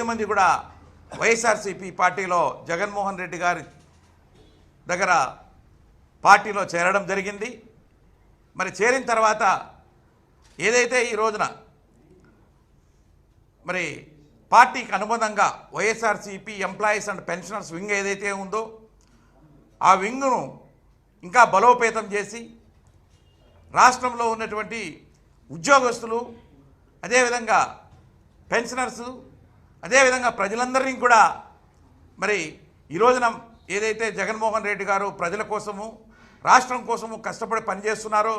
5 మంది కూడా వైఎస్ఆర్సీపీ పార్టీలో జగన్మోహన్ రెడ్డి గారి దగ్గర పార్టీలో చేరడం జరిగింది. మరి చేరిన తర్వాత ఏదైతే ఈ రోజున మరి పార్టీకి అనుబంధంగా YSRCP employees and pensioners wing ఏదైతే ఉందో ఆ వింగ్ను ఇంకా బలోపేతం చేసి రాష్ట్రంలో ఉన్నటువంటి ఉద్యోగస్తులు, అదేవిధంగా పెన్షనర్సు, అదేవిధంగా ప్రజలందరినీ కూడా మరి ఈ రోజున ఏదైతే జగన్మోహన్ రెడ్డి గారు ప్రజల కోసము, రాష్ట్రం కోసము కష్టపడి పనిచేస్తున్నారో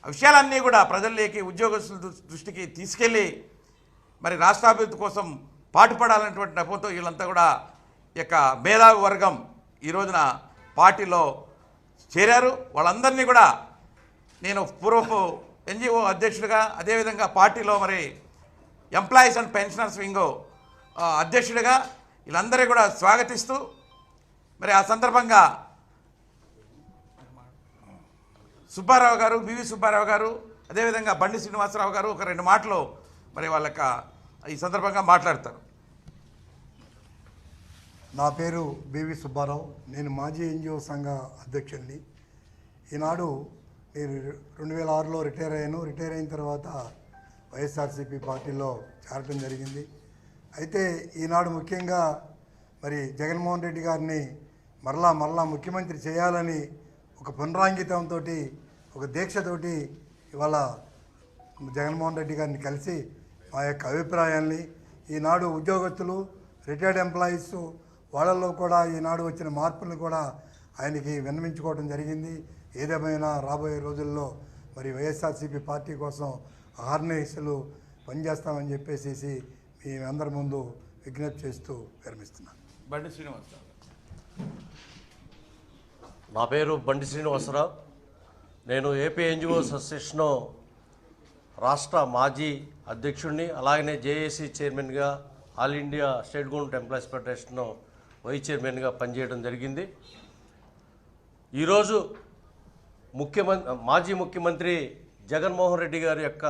ఆ విషయాలన్నీ కూడా ప్రజల్లోకి, ఉద్యోగస్తుల దృష్టికి తీసుకెళ్ళి మరి రాష్ట్రాభివృద్ధి కోసం పాటుపడాలనేటువంటి నెపంతో వీళ్ళంతా కూడా ఈ యొక్క మేధావి వర్గం ఈ రోజున పార్టీలో చేరారు. వాళ్ళందరినీ కూడా నేను పూర్వపు ఎన్జిఓ అధ్యక్షుడిగా, అదేవిధంగా పార్టీలో మరి ఎంప్లాయీస్ అండ్ పెన్షనర్స్ వింగ్ అధ్యక్షుడిగా వీళ్ళందరూ కూడా స్వాగతిస్తూ మరి ఆ సందర్భంగా సుబ్బారావు గారు, బివి సుబ్బారావు గారు, అదేవిధంగా బండి శ్రీనివాసరావు గారు ఒక 2 మాటలు మరి వాళ్ళకి ఈ సందర్భంగా మాట్లాడతారు. నా పేరు బివి సుబ్బారావు. నేను మాజీ ఎన్జిఓ సంఘ అధ్యక్షుడిని. ఈనాడు నేను 2006లో రిటైర్ అయ్యాను. రిటైర్ అయిన తర్వాత వైఎస్ఆర్సీపీ పార్టీలో చేరటం జరిగింది. అయితే ఈనాడు ముఖ్యంగా మరి జగన్మోహన్ రెడ్డి గారిని మరలా ముఖ్యమంత్రి చేయాలని ఒక పునరాంకితంతో, ఒక దీక్షతోటి ఇవాళ జగన్మోహన్ రెడ్డి గారిని కలిసి మా యొక్క అభిప్రాయాల్ని, ఈనాడు ఉద్యోగస్తులు, రిటైర్డ్ ఎంప్లాయీస్ వాళ్ళల్లో కూడా ఈనాడు వచ్చిన మార్పులను కూడా ఆయనకి విన్నవించుకోవడం జరిగింది. ఏదేమైనా రాబోయే రోజుల్లో మరి వైఎస్ఆర్సీపీ పార్టీ కోసం అహర్నిశలు పనిచేస్తామని చెప్పేసి మీ అందరి ముందు విజ్ఞప్తి చేస్తూ విరమిస్తున్నాను. బండి శ్రీనివాసరావు. నా పేరు బండి శ్రీనివాసరావు. నేను ఏపీ ఎన్జిఓస్ అసోసియేషన్ రాష్ట్ర మాజీ అధ్యక్షుడిని, అలాగనే జేఏసీ చైర్మన్గా, all India state government employees federation vice చైర్మన్గా పనిచేయడం జరిగింది. ఈరోజు మాజీ ముఖ్యమంత్రి జగన్మోహన్ రెడ్డి గారి యొక్క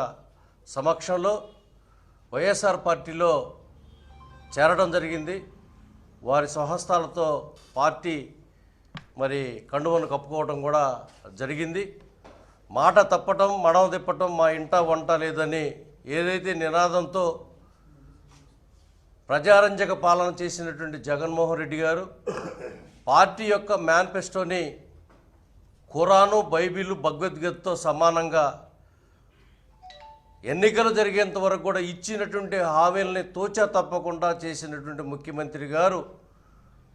సమక్షంలో వైఎస్ఆర్ పార్టీలో చేరడం జరిగింది. వారి స్వహస్తాలతో పార్టీ మరి కండువను కప్పుకోవడం కూడా జరిగింది. మాట తప్పటం, మడవ తిప్పటం మా ఇంట వంట లేదని ఏదైతే నినాదంతో ప్రజారంజక పాలన చేసినటువంటి జగన్మోహన్ రెడ్డి గారు పార్టీ యొక్క మేనిఫెస్టోని ఖురాను, బైబిలు, భగవద్గీతతో సమానంగా ఎన్నికలు జరిగేంత వరకు కూడా ఇచ్చినటువంటి హామీలని తూచా తప్పకుండా చేసినటువంటి ముఖ్యమంత్రి గారు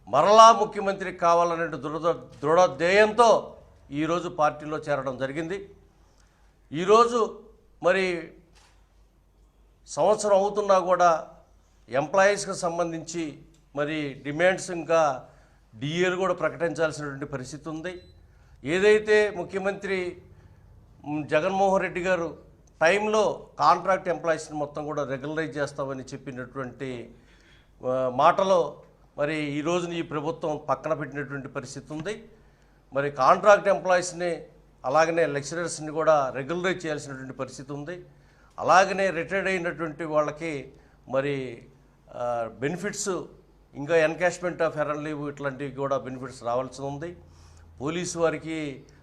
మరలా ముఖ్యమంత్రి కావాలనే దృఢ ధ్యేయంతో ఈరోజు పార్టీలో చేరడం జరిగింది. ఈరోజు మరి సంవత్సరం అవుతున్నా కూడా ఎంప్లాయీస్కి సంబంధించి మరి డిమాండ్స్ ఇంకా డిఏలు కూడా ప్రకటించాల్సినటువంటి పరిస్థితి ఉంది. ఏదైతే ముఖ్యమంత్రి జగన్మోహన్ రెడ్డి గారు టైంలో కాంట్రాక్ట్ ఎంప్లాయీస్ని మొత్తం కూడా రెగ్యులరైజ్ చేస్తామని చెప్పినటువంటి మాటలో మరి ఈరోజు ఈ ప్రభుత్వం పక్కన పెట్టినటువంటి పరిస్థితి ఉంది. మరి కాంట్రాక్ట్ ఎంప్లాయీస్ని అలాగనే లెక్చరర్స్ని కూడా రెగ్యులరైజ్ చేయాల్సినటువంటి పరిస్థితి ఉంది. అలాగనే రిటైర్డ్ అయినటువంటి వాళ్ళకి మరి బెనిఫిట్స్, ఇంకా ఎన్కాష్మెంట్ ఆఫ్ ఎర్న్ లీవ్ ఇట్లాంటివి కూడా బెనిఫిట్స్ రావాల్సి ఉంది. పోలీసు వారికి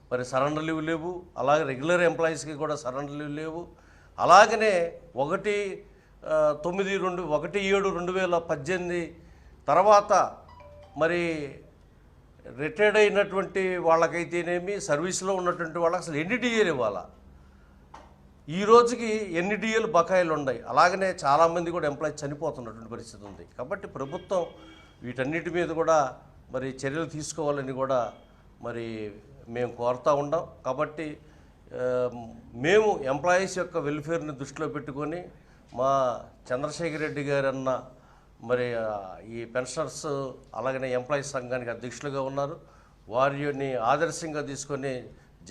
మరి సరెండర్ లీవ్ లేవు, అలాగే రెగ్యులర్ ఎంప్లాయీస్కి కూడా సరెండర్ లీవ్ లేవు. అలాగనే 1/7/2018 తర్వాత మరి రిటైర్డ్ అయినటువంటి వాళ్ళకైతేనేమి, సర్వీస్లో ఉన్నటువంటి వాళ్ళకి అసలు ఎన్ని డిఏలు ఇవ్వాలా, ఈ రోజుకి ఎన్ని డిఏలు బకాయిలు ఉన్నాయి. అలాగనే చాలామంది కూడా ఎంప్లాయీస్ చనిపోతున్నటువంటి పరిస్థితి ఉంది. కాబట్టి ప్రభుత్వం వీటన్నిటి మీద కూడా మరి చర్యలు తీసుకోవాలని కూడా మరి మేము కోరుతూ ఉన్నాం. కాబట్టి మేము ఎంప్లాయీస్ యొక్క వెల్ఫేర్ని దృష్టిలో పెట్టుకొని మా చంద్రశేఖర్ రెడ్డి గారు అన్న మరి ఈ పెన్షనర్స్ అలాగనే ఎంప్లాయీస్ సంఘానికి అధ్యక్షులుగా ఉన్నారు. వారిని ఆదర్శంగా తీసుకొని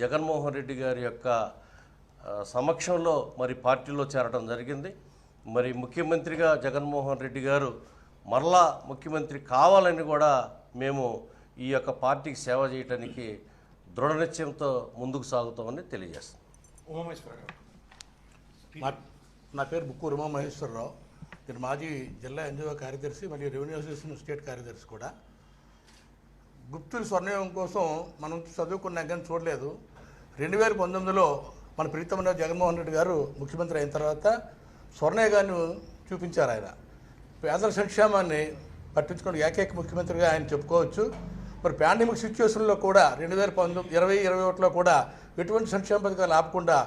జగన్మోహన్ రెడ్డి గారి యొక్క సమక్షంలో మరి పార్టీలో చేరడం జరిగింది. మరి ముఖ్యమంత్రిగా జగన్మోహన్ రెడ్డి గారు మరలా ముఖ్యమంత్రి కావాలని కూడా మేము ఈ యొక్క పార్టీకి సేవ చేయడానికి దృఢ నిశ్చయంతో ముందుకు సాగుతామని తెలియజేస్తాం. నా పేరు బుక్కూరు ఉమామహేశ్వరరావు. నేను మాజీ జిల్లా ఎన్జిఓ కార్యదర్శి మరియు రెవెన్యూ అసోసియేషన్ స్టేట్ కార్యదర్శి కూడా. గుప్తుల స్వర్ణయుగం కోసం మనం చదువుకున్నాం కానీ చూడలేదు. 2019లో మన ప్రీతమ జగన్మోహన్ రెడ్డి గారు ముఖ్యమంత్రి అయిన తర్వాత స్వర్ణయుగాన్ని చూపించారు. ఆయన పేదల సంక్షేమాన్ని పట్టించుకుని ఏకైక ముఖ్యమంత్రిగా ఆయన చెప్పుకోవచ్చు. మరి పాండమిక్ సిచ్యువేషన్లో కూడా 2020-21లో కూడా ఎటువంటి సంక్షేమ పథకాలు ఆపకుండా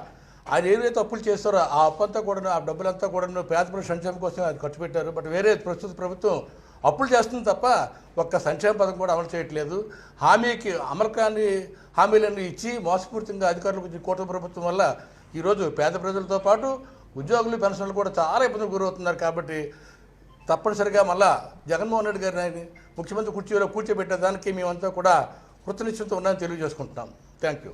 ఆయన ఏదైతే అప్పులు చేస్తారో ఆ అప్పంతా కూడా, ఆ డబ్బులంతా కూడా పేద ప్రజల సంక్షేమం కోసం ఆయన ఖర్చు పెట్టారు. బట్ వేరే ప్రస్తుత ప్రభుత్వం అప్పులు చేస్తుంది తప్ప ఒక్క సంక్షేమ పథకం కూడా అమలు చేయట్లేదు. అమలు కాని హామీలన్నీ ఇచ్చి మోసపూరితంగా అధికారులకు కూటమి ప్రభుత్వం వల్ల ఈరోజు పేద ప్రజలతో పాటు ఉద్యోగులు, పెన్షన్లు కూడా చాలా ఇబ్బందులు గురవుతున్నారు. కాబట్టి తప్పనిసరిగా మళ్ళా జగన్మోహన్ రెడ్డి గారిని ముఖ్యమంత్రి కుర్చీలో కూర్చోబెట్టేదానికి మేమంతా కూడా కృతనిశ్చయంతో ఉన్నామని తెలియజేసుకుంటున్నాం. Thank you.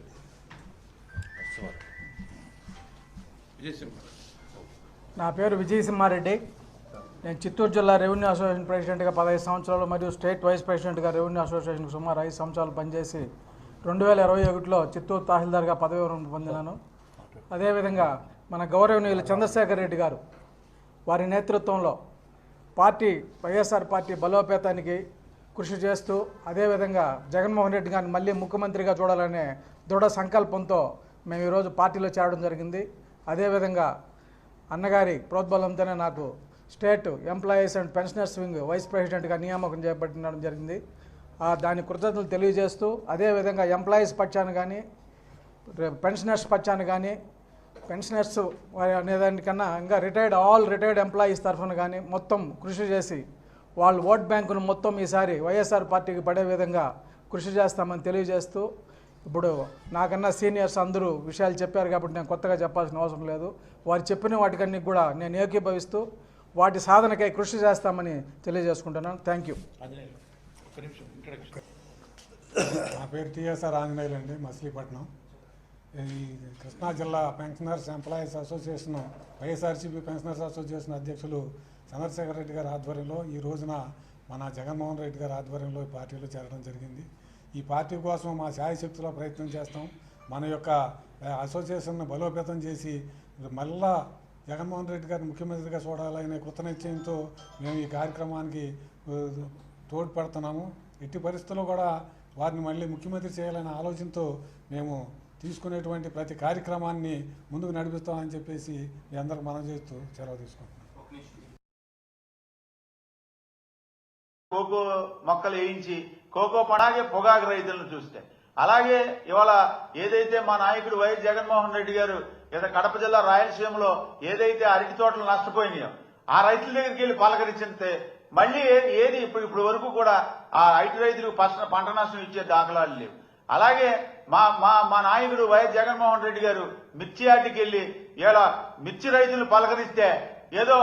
నా పేరు విజయసింహారెడ్డి. నేను చిత్తూరు జిల్లా రెవెన్యూ అసోసియేషన్ ప్రెసిడెంట్గా 15 సంవత్సరాలు మరియు స్టేట్ వైస్ ప్రెసిడెంట్గా రెవెన్యూ అసోసియేషన్కి సుమారు 5 సంవత్సరాలు పనిచేసి 2021లో చిత్తూరు తహసీల్దార్గా పదవి విరమణ పొందినాను. అదేవిధంగా మన గౌరవనీయులు చంద్రశేఖర్ రెడ్డి గారు వారి నేతృత్వంలో వైఎస్ఆర్ పార్టీ బలోపేతానికి కృషి చేస్తూ, అదేవిధంగా జగన్మోహన్ రెడ్డి గారిని మళ్ళీ ముఖ్యమంత్రిగా చూడాలనే దృఢ సంకల్పంతో మేము ఈరోజు పార్టీలో చేరడం జరిగింది. అదేవిధంగా అన్నగారి ప్రోద్బలంతోనే నాకు state employees and pensioners wing vice ప్రెసిడెంట్గా నియామకం చేపట్టడం జరిగింది. దాని కృతజ్ఞతలు తెలియజేస్తూ, అదేవిధంగా ఎంప్లాయీస్ పక్షాన కానీ పెన్షనర్స్ పక్షాన కానీ పెన్షనర్స్ అనేదానికన్నా ఇంకా రిటైర్డ్ ఎంప్లాయీస్ తరఫున కానీ మొత్తం కృషి చేసి వాళ్ళు ఓట్ బ్యాంకును మొత్తం ఈసారి వైఎస్ఆర్ పార్టీకి పడే విధంగా కృషి చేస్తామని తెలియజేస్తూ, ఇప్పుడు నాకన్నా సీనియర్స్ అందరూ విషయాలు చెప్పారు కాబట్టి నేను కొత్తగా చెప్పాల్సిన అవసరం లేదు. వారు చెప్పిన వాటికన్నీ కూడా నేను ఏకీభవిస్తూ వాటి సాధనకై కృషి చేస్తామని తెలియజేసుకుంటున్నాను. Thank you. నా పేరు టిఎస్ఆర్ ఆంజనేయులు అండి, మచిలీపట్నం. ఈ కృష్ణా జిల్లా pensioners employees association, YSRCP pensioners association అధ్యక్షులు చంద్రశేఖర్ రెడ్డి గారి ఆధ్వర్యంలో ఈ రోజున మన జగన్మోహన్ రెడ్డి గారి ఆధ్వర్యంలో ఈ పార్టీలో చేరడం జరిగింది. ఈ పార్టీ కోసం మా శాయశక్తిలో ప్రయత్నం చేస్తాం. మన యొక్క అసోసియేషన్ను బలోపేతం చేసి మళ్ళా జగన్మోహన్ రెడ్డి గారిని ముఖ్యమంత్రిగా చూడాలనే కృత నిశ్చయంతో మేము ఈ కార్యక్రమానికి తోడ్పడుతున్నాము. ఎట్టి పరిస్థితుల్లో కూడా వారిని మళ్ళీ ముఖ్యమంత్రి చేయాలనే ఆలోచనతో మేము తీసుకునేటువంటి ప్రతి కార్యక్రమాన్ని ముందుకు నడిపిస్తామని చెప్పేసి మీ అందరికి మనం చేస్తూ సెలవు తీసుకుంటున్నాం. కోకో మొక్కలు వేయించి కోకో పడాగే పొగాకు రైతులను చూస్తే, అలాగే ఇవాళ ఏదైతే మా నాయకుడు వైఎస్ జగన్మోహన్ రెడ్డి గారు కడప జిల్లా రాయలసీమలో ఏదైతే అరటి తోటలు నష్టపోయినాయో ఆ రైతుల దగ్గరికి వెళ్ళి పలకరించితే మళ్ళీ ఏది ఇప్పుడు వరకు కూడా ఆ ఐటీ రైతులకు పంట నష్టం ఇచ్చే దాఖలాలు లేవు. అలాగే మా నాయకుడు వైఎస్ జగన్మోహన్ రెడ్డి గారు మిర్చి యార్డుకి వెళ్ళి ఇలా మిర్చి రైతులు పలకరిస్తే ఏదో